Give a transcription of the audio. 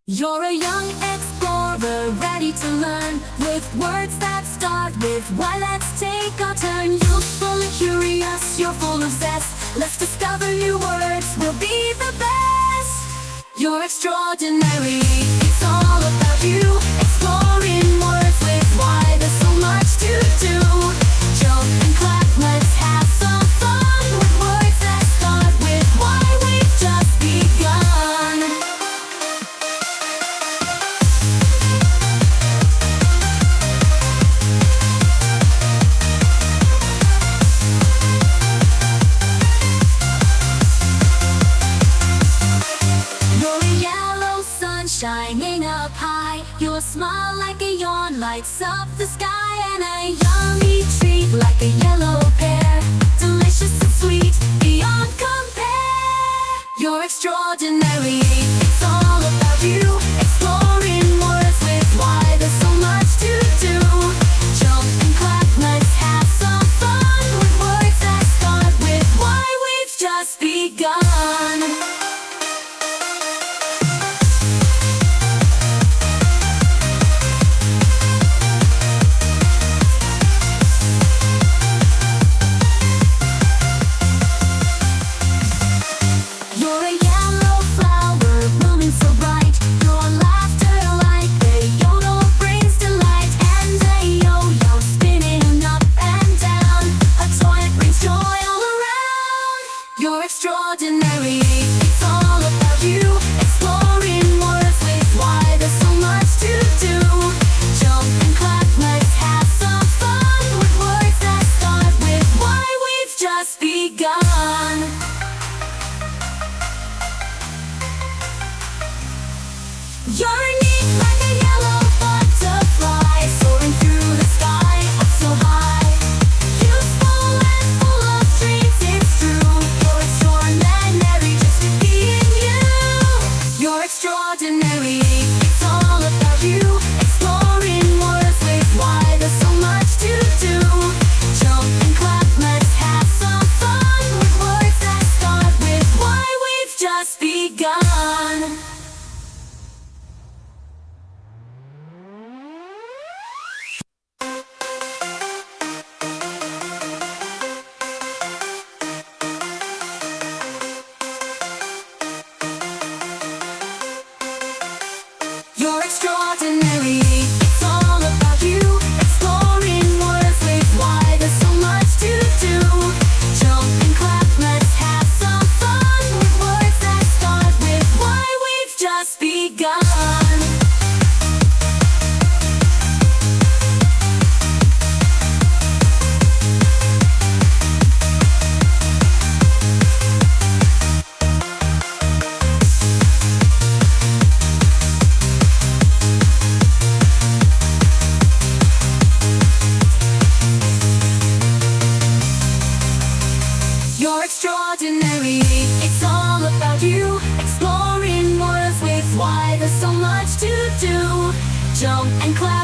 You're a young explorer, ready to learn, with words that start with why. Let's take our turn. Youthful and curious, you're full of zest. Let's discover new words, we'll be the best. You're extraordinary, it's all about you. Exploring words with why. There's so much to do. Jump and clap, let's have some fun, with words that start with why. We've just begun. Shining up high, your smile like a yawn lights up the sky, and a yummy treat like a yellow pear, delicious and sweet beyond compare. You're extraordinary, it's all about you. Exploring words with why. There's so much to do. Jump and clap, let's have some fun, with words that start with why. We've just begun. You're extraordinary, it's all about you. Exploring words with why. There's so much to do. Jump and clap, let's have some fun, with words that start with why. We've just begun. You're neat like a yellow butterfly, soaring through the sky, up so high. Youthful and full of dreams, it's true. You're extraordinary, just being you. You're extraordinary, it's all about you. Exploring words with why. There's so much to do. Jump and clap, let's have some fun, with words that start with why. We've just begun. You're extraordinary, it's all about you. Exploring words with why. There's so much to do. Jump and clap, let's have some fun, with words that start with why. We've just begun. You're extraordinary, it's all about you. Exploring words with why. There's so much to do. Jump and clap.